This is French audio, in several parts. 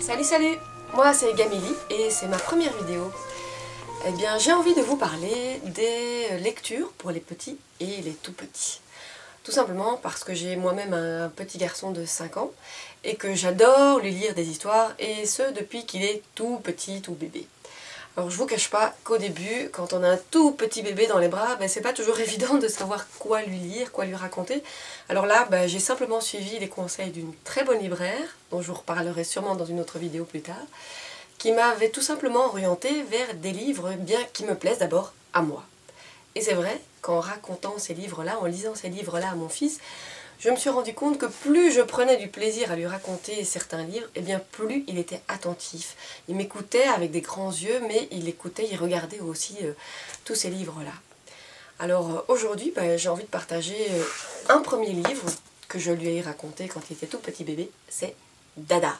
Salut salut, moi c'est Gamily et c'est ma première vidéo. Eh bien j'ai envie de vous parler des lectures pour les petits et les tout petits. Tout simplement parce que j'ai moi-même un petit garçon de 5 ans et que j'adore lui lire des histoires, et ce depuis qu'il est tout petit, tout bébé. Alors je vous cache pas qu'au début, quand on a un tout petit bébé dans les bras, c'est pas toujours évident de savoir quoi lui lire, quoi lui raconter. Alors là, j'ai simplement suivi les conseils d'une très bonne libraire, dont je vous reparlerai sûrement dans une autre vidéo plus tard, qui m'avait tout simplement orientée vers des livres qui me plaisent d'abord à moi. Et c'est vrai qu'en racontant ces livres-là, en lisant ces livres-là à mon fils, je me suis rendu compte que plus je prenais du plaisir à lui raconter certains livres, et bien plus il était attentif. Il m'écoutait avec des grands yeux, mais il écoutait, il regardait aussi tous ces livres-là. Alors aujourd'hui, j'ai envie de partager un premier livre que je lui ai raconté quand il était tout petit bébé, c'est Dada,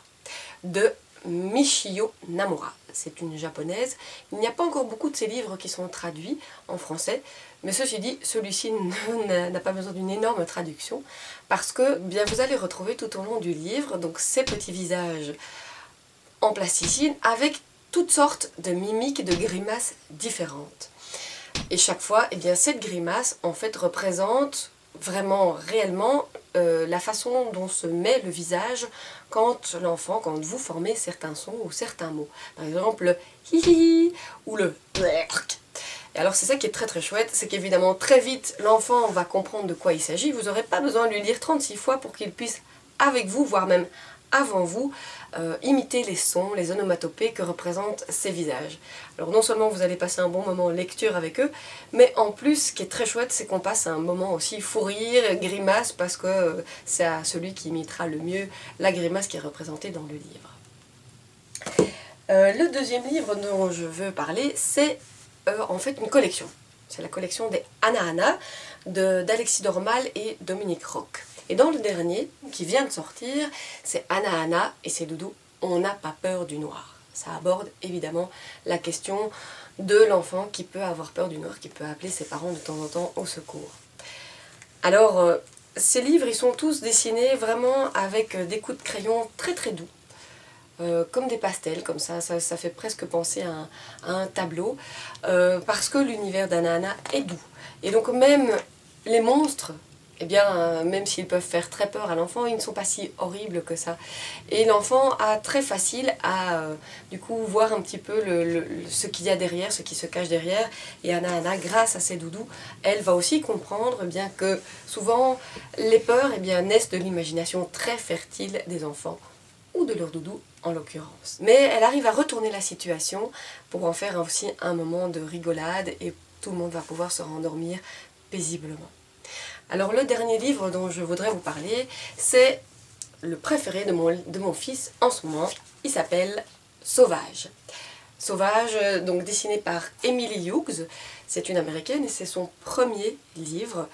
de Michio Namura. C'est une japonaise. Il n'y a pas encore beaucoup de ces livres qui sont traduits en français, mais ceci dit, celui-ci n'a pas besoin d'une énorme traduction, parce que vous allez retrouver tout au long du livre donc ces petits visages en plasticine avec toutes sortes de mimiques, de grimaces différentes. Et chaque fois, cette grimace en fait représente vraiment, réellement, la façon dont se met le visage quand vous formez certains sons ou certains mots. Par exemple, le hi ou le blurk. Et alors c'est ça qui est très très chouette, c'est qu'évidemment très vite l'enfant va comprendre de quoi il s'agit. Vous n'aurez pas besoin de lui lire 36 fois pour qu'il puisse avec vous, voire même avant vous, imiter les sons, les onomatopées que représentent ces visages. Alors non seulement vous allez passer un bon moment en lecture avec eux, mais en plus ce qui est très chouette, c'est qu'on passe un moment aussi fou rire, grimace, parce que c'est à celui qui imitera le mieux la grimace qui est représentée dans le livre. Le deuxième livre dont je veux parler, c'est en fait une collection. C'est la collection des Anna d'Alexis Dormal et Dominique Roch. Et dans le dernier, qui vient de sortir, c'est Anna et ses doudous, on n'a pas peur du noir. Ça aborde évidemment la question de l'enfant qui peut avoir peur du noir, qui peut appeler ses parents de temps en temps au secours. Alors, ces livres, ils sont tous dessinés vraiment avec des coups de crayon très très doux. Comme des pastels, comme ça fait presque penser à un tableau, parce que l'univers d'Anna est doux. Et donc même les monstres, même s'ils peuvent faire très peur à l'enfant, ils ne sont pas si horribles que ça. Et l'enfant a très facile à du coup voir un petit peu ce qu'il y a derrière, ce qui se cache derrière. Et Anna, grâce à ses doudous, elle va aussi comprendre que souvent les peurs naissent de l'imagination très fertile des enfants, ou de leur doudou en l'occurrence. Mais elle arrive à retourner la situation pour en faire aussi un moment de rigolade, et tout le monde va pouvoir se rendormir paisiblement. Alors le dernier livre dont je voudrais vous parler, c'est le préféré de mon fils en ce moment. Il s'appelle Sauvage. Sauvage, donc dessiné par Emily Hughes. C'est une américaine et c'est son premier livre.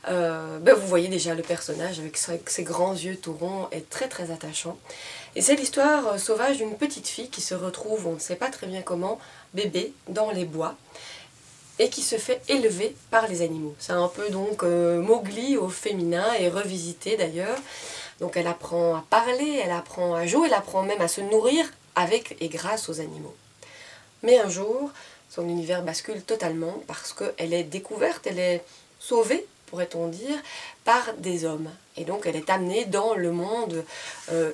Vous voyez déjà le personnage avec ses grands yeux tout ronds est très très attachant. Et c'est l'histoire sauvage d'une petite fille qui se retrouve, on ne sait pas très bien comment, bébé dans les bois, et qui se fait élever par les animaux. C'est un peu donc Mowgli au féminin, et revisité d'ailleurs. Donc elle apprend à parler, elle apprend à jouer, elle apprend même à se nourrir avec et grâce aux animaux. Mais un jour, son univers bascule totalement parce qu'elle est découverte, elle est sauvée, pourrait-on dire, par des hommes. Et donc elle est amenée dans le monde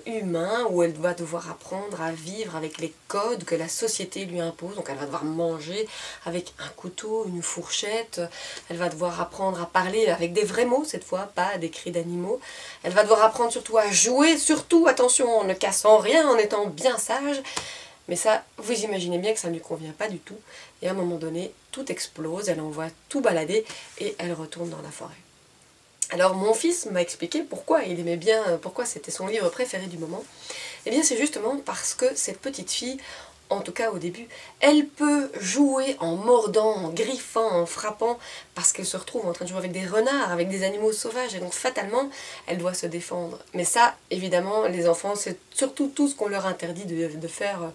humain, où elle va devoir apprendre à vivre avec les codes que la société lui impose. Donc elle va devoir manger avec un couteau, une fourchette. Elle va devoir apprendre à parler avec des vrais mots cette fois, pas des cris d'animaux. Elle va devoir apprendre surtout à jouer, surtout, attention, en ne cassant rien, en étant bien sage. Mais ça, vous imaginez bien que ça ne lui convient pas du tout. Et à un moment donné, tout explose, elle envoie tout balader et elle retourne dans la forêt. Alors mon fils m'a expliqué pourquoi il aimait bien, pourquoi c'était son livre préféré du moment. Eh bien c'est justement parce que cette petite fille, en tout cas au début, elle peut jouer en mordant, en griffant, en frappant, parce qu'elle se retrouve en train de jouer avec des renards, avec des animaux sauvages, et donc fatalement, elle doit se défendre. Mais ça, évidemment, les enfants, c'est surtout tout ce qu'on leur interdit de faire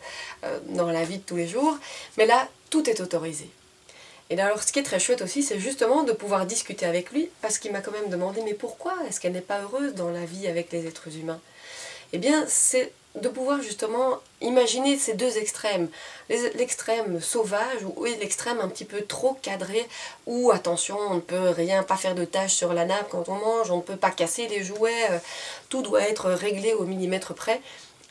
dans la vie de tous les jours. Mais là, tout est autorisé. Et là, alors, ce qui est très chouette aussi, c'est justement de pouvoir discuter avec lui, parce qu'il m'a quand même demandé, mais pourquoi est-ce qu'elle n'est pas heureuse dans la vie avec les êtres humains? Eh bien, c'est de pouvoir justement imaginer ces deux extrêmes, l'extrême sauvage ou l'extrême un petit peu trop cadré, où attention, on ne peut pas faire de tâches sur la nappe quand on mange, on ne peut pas casser les jouets, tout doit être réglé au millimètre près.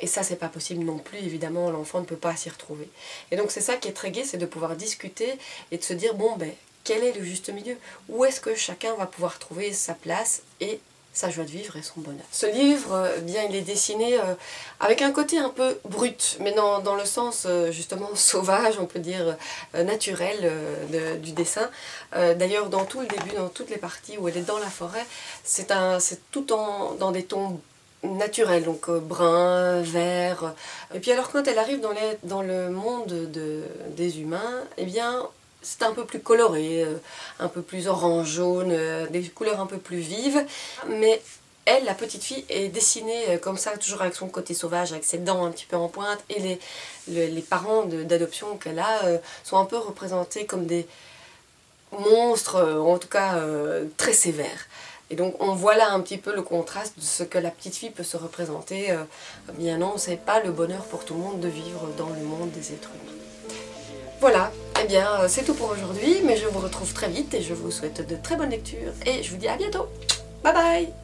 Et ça, c'est pas possible non plus, évidemment, l'enfant ne peut pas s'y retrouver. Et donc c'est ça qui est très gai, c'est de pouvoir discuter et de se dire, bon ben, quel est le juste milieu? Où est-ce que chacun va pouvoir trouver sa place et sa joie de vivre et son bonheur. Ce livre, bien, il est dessiné avec un côté un peu brut, mais dans le sens justement sauvage, on peut dire naturel du dessin. D'ailleurs, dans tout le début, dans toutes les parties où elle est dans la forêt, c'est tout dans des tons naturels, donc brun, vert. Et puis alors quand elle arrive dans le monde des humains, eh bien c'est un peu plus coloré, un peu plus orange, jaune, des couleurs un peu plus vives. Mais elle, la petite fille, est dessinée comme ça, toujours avec son côté sauvage, avec ses dents un petit peu en pointe. Et les parents d'adoption qu'elle a sont un peu représentés comme des monstres, en tout cas très sévères. Et donc on voit là un petit peu le contraste de ce que la petite fille peut se représenter. Bien non, c'est pas le bonheur pour tout le monde de vivre dans le monde des êtres humains. Voilà, eh bien c'est tout pour aujourd'hui, mais je vous retrouve très vite et je vous souhaite de très bonnes lectures et je vous dis à bientôt. Bye bye!